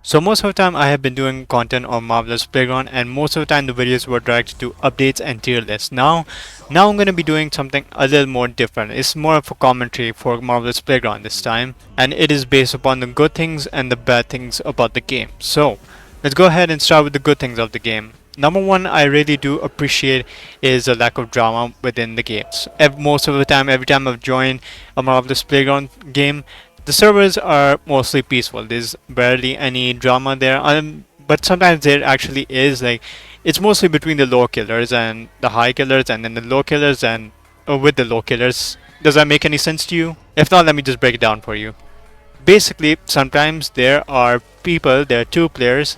So most of the time I have been doing content on Marvellous Playground, and most of the time the videos were directed to updates and tier lists. Now I'm going to be doing something a little more different. It's more of a commentary for Marvellous Playground this time, and it is based upon the good things and the bad things about the game. So let's go ahead and start with the good things of the game. Number one, I really do appreciate is the lack of drama within the games. Most of the time, every time I've joined a Marvelous Playground game, the servers are mostly peaceful. There's barely any drama there, but sometimes there actually is. Like, it's mostly between the low killers and the high killers, and then the low killers and with the low killers. Does that make any sense to you? If not, let me just break it down for you. Basically, sometimes there are two players.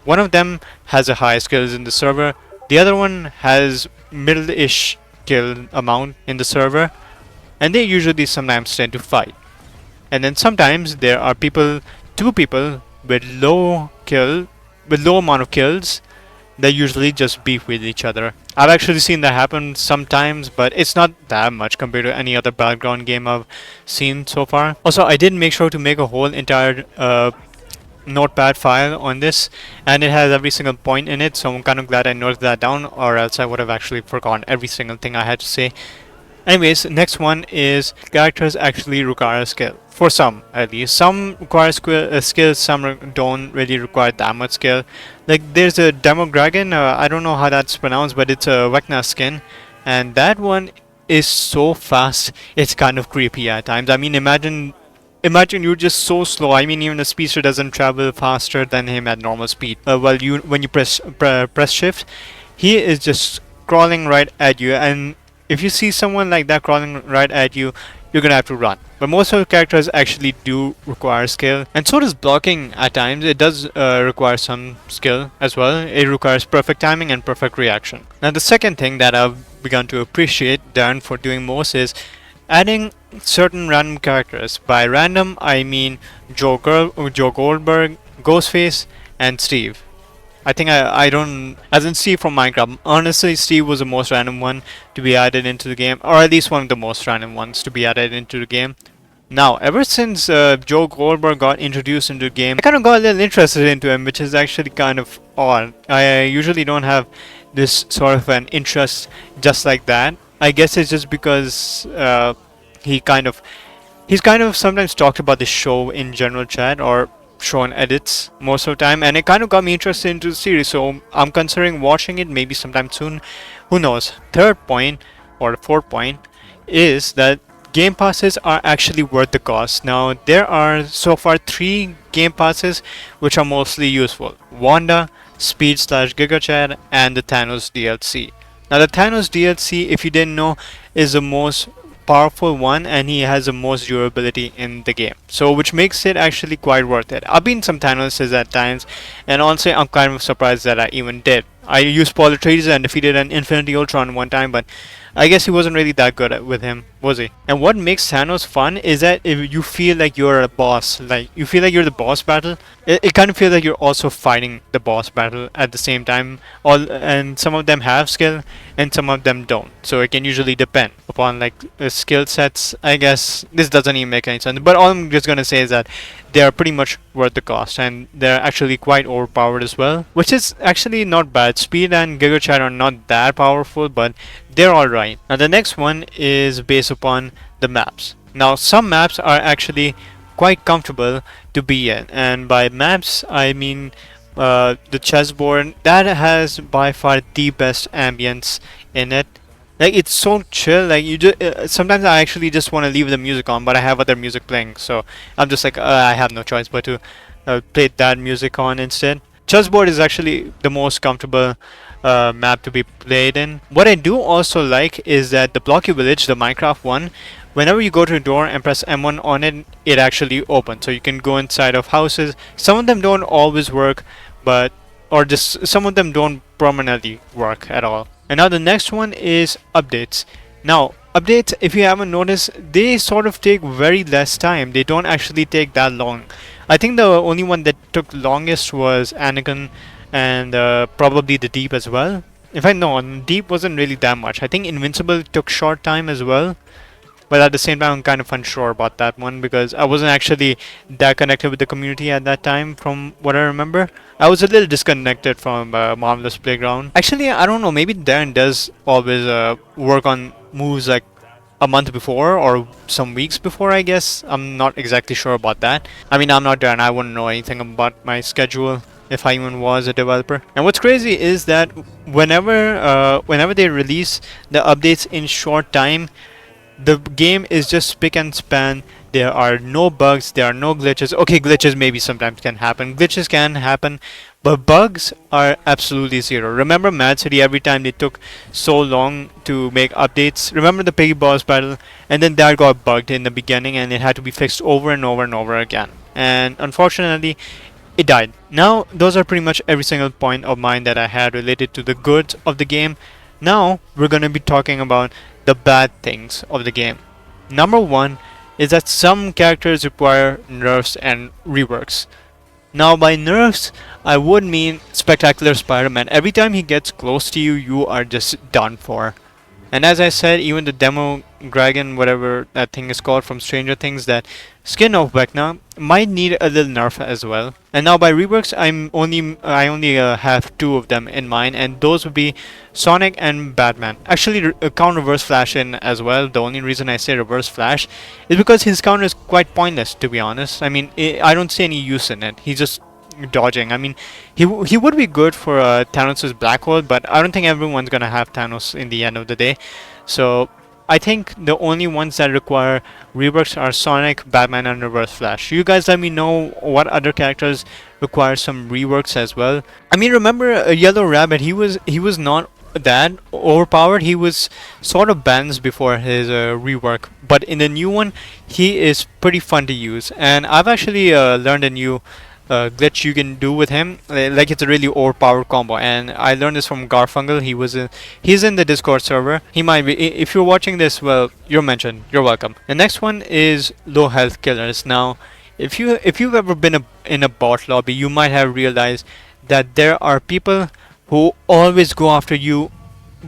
One of them has a high skills in the server, the other one has middle-ish kill amount in the server, and they usually sometimes tend to fight. And then sometimes there are two people with low amount of kills. They usually just beef with each other. I've actually seen that happen sometimes, but it's not that much compared to any other background game I've seen so far. Also, I did make sure to make a whole entire notepad file on this, and it has every single point in it, so I'm kind of glad I noted that down, or else I would have actually forgotten every single thing I had to say. Anyways, next one is characters actually require a skill. For some, at least. Some require skills, some don't really require that much skill. Like, there's a Demogragon, I don't know how that's pronounced, but it's a Vecna skin, and that one is so fast, it's kind of creepy at times. I mean, imagine you're just so slow. I mean, even a speedster doesn't travel faster than him at normal speed. When you press shift, he is just crawling right at you, and if you see someone like that crawling right at you, you're gonna have to run. But most of the characters actually do require skill, and so does blocking at times. It does require some skill as well. It requires perfect timing and perfect reaction. Now, the second thing that I've begun to appreciate Darren for doing most is adding certain random characters. By random, I mean Joe Goldberg, Ghostface, and Steve. I think I don't, as in Steve from Minecraft. Honestly, Steve was the most random one to be added into the game, or at least one of the most random ones to be added into the game. Now, ever since Joe Goldberg got introduced into the game, I kind of got a little interested into him, which is actually kind of odd. I usually don't have this sort of an interest just like that. I guess it's just because he kind of he's kind of sometimes talked about the show in general chat or shown edits most of the time, and it kind of got me interested into the series, so I'm considering watching it maybe sometime soon. Who knows? Third point, or the fourth point, is that game passes are actually worth the cost. Now, there are so far 3 game passes which are mostly useful: Wanda, Speed slash Giga Chad, and the Thanos DLC. Now, the Thanos DLC, if you didn't know, is the most powerful one, and he has the most durability in the game, so which makes it actually quite worth it. I've been some Thanoses at times, and honestly I'm kind of surprised that I even did. I used Polytrees and defeated an Infinity Ultron one time, but I guess he wasn't really that good with him, was he? And what makes Thanos fun is that if you feel like you're a boss, like you feel like you're the boss battle, it kind of feels like you're also fighting the boss battle at the same time. And some of them have skill and some of them don't, so it can usually depend upon like skill sets. I guess this doesn't even make any sense, but all I'm just gonna say is that they are pretty much worth the cost, and they're actually quite overpowered as well, which is actually not bad. Speed and Giga Chat are not that powerful, but they're alright. Now, the next one is based upon the maps. Now, some maps are actually quite comfortable to be in, and by maps I mean the chessboard. That has by far the best ambience in it. Like, it's so chill. Like, you just sometimes I actually just want to leave the music on, but I have other music playing, so I'm just like, I have no choice but to play that music on instead. Chessboard is actually the most comfortable map to be played in. What I do also like is that the Blocky Village, the Minecraft one, whenever you go to a door and press M1 on it, it actually opens, so you can go inside of houses. Some of them don't always work, but or just some of them don't permanently work at all. And now the next one is updates. Now, updates, if you haven't noticed, they sort of take very less time. They don't actually take that long. I think the only one that took longest was Anakin, and probably the Deep as well. In fact, no, Deep wasn't really that much. I think Invincible took short time as well. but at the same time, I'm kind of unsure about that one because I wasn't actually that connected with the community at that time, from what I remember. I was a little disconnected from Marvelous Playground. Actually, I don't know. Maybe Darren does always work on moves like a month before or some weeks before, I guess. I'm not exactly sure about that. I mean, I'm not Darren. I wouldn't know anything about my schedule if I even was a developer. And what's crazy is that whenever they release the updates in short time, the game is just spick and span. There are no bugs, there are no glitches. Okay, glitches maybe sometimes can happen. Glitches can happen, but bugs are absolutely zero. Remember Mad City, every time they took so long to make updates? Remember the piggy boss battle? And then that got bugged in the beginning and it had to be fixed over and over and over again. And unfortunately, it died. Now, those are pretty much every single point of mine that I had related to the goods of the game. Now, we're gonna be talking about the bad things of the game. Number one is that some characters require nerfs and reworks. Now, by nerfs, I would mean Spectacular Spider-Man. Every time he gets close to you, you are just done for. And as I said, even the demo dragon, whatever that thing is called from Stranger Things, that skin of Vecna might need a little nerf as well. And now by reworks, I only have two of them in mind, and those would be Sonic and Batman. Actually, count Reverse Flash in as well. The only reason I say Reverse Flash is because his counter is quite pointless, to be honest. I mean, I don't see any use in it. He's just dodging. I mean, he would be good for Thanos' black hole, but I don't think everyone's gonna have Thanos in the end of the day. So I think the only ones that require reworks are Sonic, Batman, and Reverse Flash. You guys let me know what other characters require some reworks as well. I mean, remember Yellow Rabbit? He was not that overpowered. He was sort of balanced before his rework, but in the new one, he is pretty fun to use. And I've actually learned a new glitch you can do with him. Like, it's a really overpowered combo, and I learned this from Garfunkel. He's in the Discord server. He might be, if you're watching this, well, you're mentioned. You're welcome. The next one is low health killers. Now, if you've ever been in a bot lobby, you might have realized that there are people who always go after you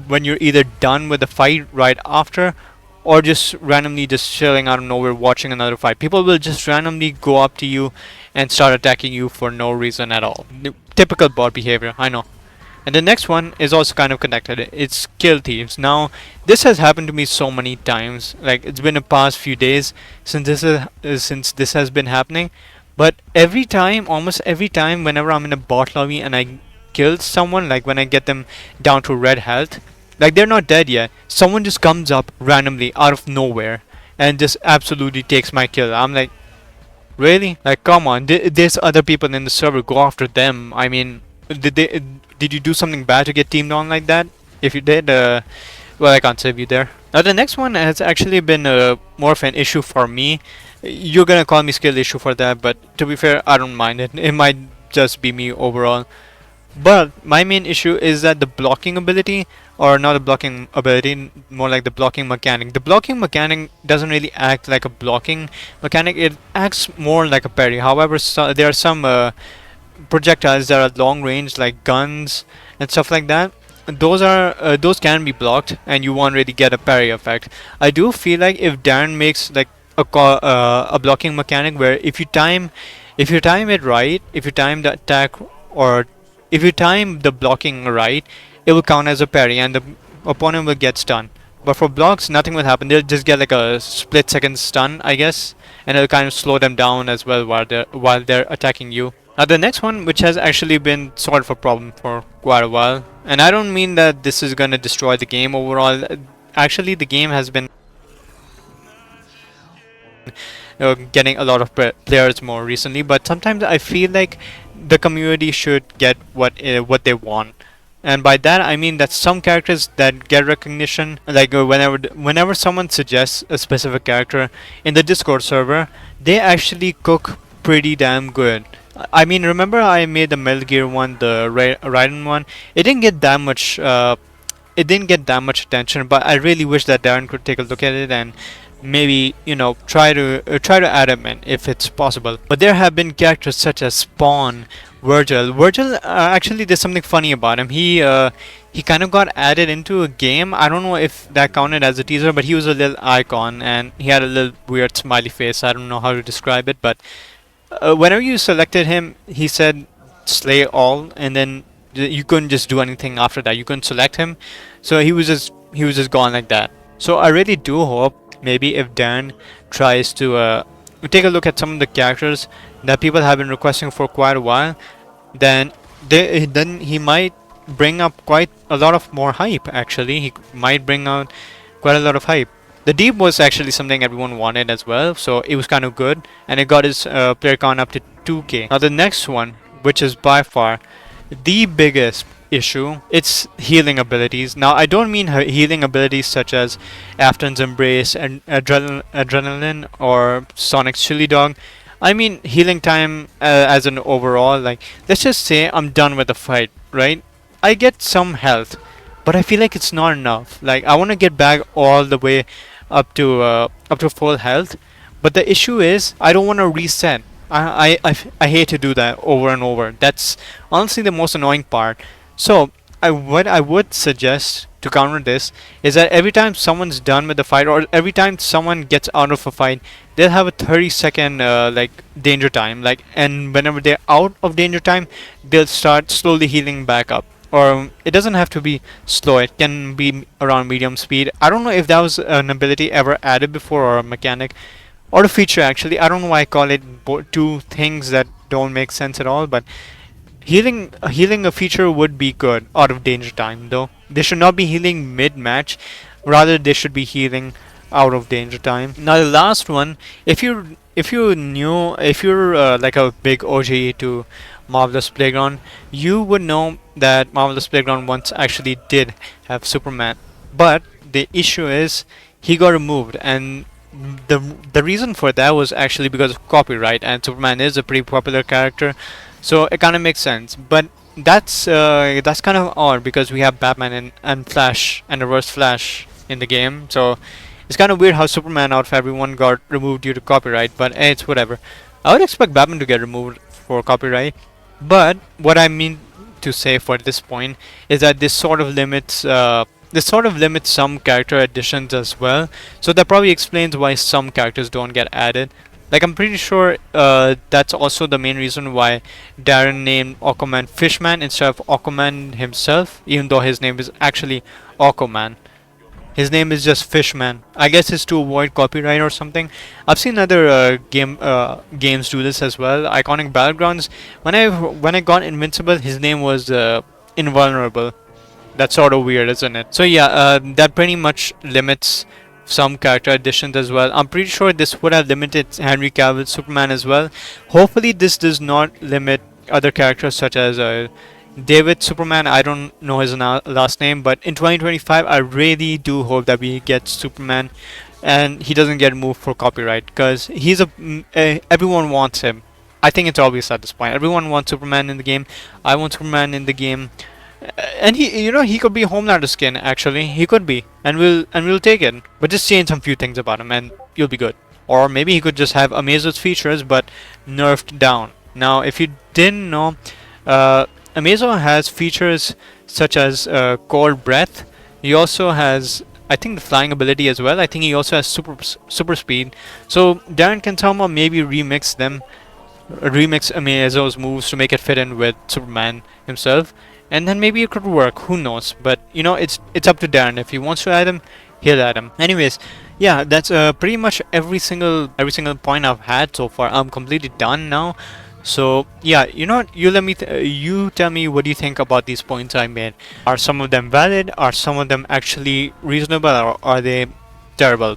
when you're either done with the fight right after, or just randomly just chilling out of nowhere watching another fight. People will just randomly go up to you and start attacking you for no reason at all. Typical bot behavior, I know. And the next one is also kind of connected. It's kill thieves. Now, this has happened to me so many times. Like, it's been the past few days since this has been happening. But every time, almost every time, whenever I'm in a bot lobby and I kill someone, like when I get them down to red health, like they're not dead yet, someone just comes up randomly out of nowhere and just absolutely takes my kill. I'm like, really? Like, come on, there's other people in the server, go after them. I mean, did you do something bad to get teamed on like that? If you did, well, I can't save you there. Now, the next one has actually been more of an issue for me. You're gonna call me skill issue for that, but to be fair, I don't mind it. It might just be me overall. But my main issue is that the blocking ability, or not the blocking ability, more like the blocking mechanic. The blocking mechanic doesn't really act like a blocking mechanic, it acts more like a parry. However, there are some projectiles that are long range, like guns and stuff like that. Those can be blocked, and you won't really get a parry effect. I do feel like if Darren makes like a blocking mechanic where if you time it right, if you time the attack, or if you time the blocking right, it will count as a parry and the opponent will get stunned. But for blocks, nothing will happen. They'll just get like a split second stun, I guess, and it'll kind of slow them down as well while they're attacking you. Now, the next one, which has actually been sort of a problem for quite a while, and I don't mean that this is gonna destroy the game overall. Actually, the game has been getting a lot of players more recently, but sometimes I feel like the community should get what they want. And by that I mean that some characters that get recognition, like whenever someone suggests a specific character in the Discord server, they actually cook pretty damn good. I mean, remember I made the Metal Gear one, the Raiden one. It didn't get that much. It didn't get that much attention, but I really wish that Darren could take a look at it and maybe try to add him in if it's possible. But there have been characters such as Spawn, Virgil. Actually, there's something funny about him. He kind of got added into a game. I don't know if that counted as a teaser, but he was a little icon and he had a little weird smiley face. I don't know how to describe it, but whenever you selected him, he said slay all, and then you couldn't just do anything after that. You couldn't select him, so he was just gone like that. So I really do hope maybe if Dan tries to take a look at some of the characters that people have been requesting for quite a while, then then he might bring up quite a lot of more hype. Actually, he might bring out quite a lot of hype. The Deep was actually something everyone wanted as well, so it was kind of good, and it got his player count up to 2K. Now the next one, which is by far the biggest issue, it's healing abilities. Now I don't mean healing abilities such as Afton's Embrace and Adrenaline or Sonic's Chili Dog. I mean healing time as an overall. Like, let's just say I'm done with the fight, right? I get some health, but I feel like it's not enough. Like, I want to get back all the way up to full health, but the issue is I don't want to reset. I hate to do that over and over. That's honestly the most annoying part. So what I would suggest to counter this is that every time someone's done with the fight, or every time someone gets out of a fight, they'll have a 30-second like danger time. Like, and whenever they're out of danger time, they'll start slowly healing back up. Or it doesn't have to be slow. It can be around medium speed. I don't know if that was an ability ever added before, or a mechanic, or a feature actually. I don't know why I call it two things that don't make sense at all, but healing a feature would be good out of danger time though. They should not be healing mid match, rather they should be healing out of danger time. Now the last one, if you're like a big OG to Marvelous Playground, you would know that Marvelous Playground once actually did have Superman, but the issue is he got removed, and the reason for that was actually because of copyright, and Superman is a pretty popular character, so it kind of makes sense. But that's kind of odd because we have Batman and Flash and Reverse Flash in the game, so it's kind of weird how Superman out of everyone got removed due to copyright. But it's whatever. I would expect Batman to get removed for copyright, but what I mean to say for this point is that this sort of limits some character additions as well. So that probably explains why some characters don't get added. Like, I'm pretty sure that's also the main reason why Darren named Aquaman Fishman instead of Aquaman himself, even though his name is actually Aquaman. His name is just Fishman. I guess it's to avoid copyright or something. I've seen other games do this as well. Iconic Battlegrounds. When I got Invincible, his name was Invulnerable. That's sort of weird, isn't it? So yeah, that pretty much limits some character additions as well. I'm pretty sure this would have limited Henry Cavill's Superman as well. Hopefully this does not limit other characters such as David Superman. I don't know his last name, but in 2025 I really do hope that we get Superman and he doesn't get removed for copyright, because everyone wants him. I think it's obvious at this point. Everyone wants Superman in the game. I want Superman in the game. And he could be Homelander skin actually. He could be, and we'll take it. But just change some few things about him, and you'll be good. Or maybe he could just have Amazo's features, but nerfed down. Now, if you didn't know, Amazo has features such as Cold Breath. He also has, I think, the flying ability as well. I think he also has super speed. So Darren can somehow maybe remix Amazo's moves to make it fit in with Superman himself, and then maybe it could work. Who knows? But it's up to Darren. If he wants to add him, he'll add him. Anyways, yeah, that's pretty much every single point I've had so far. I'm completely done now. So yeah, you tell me what do you think about these points I made. Are some of them valid? Are some of them actually reasonable, or are they terrible?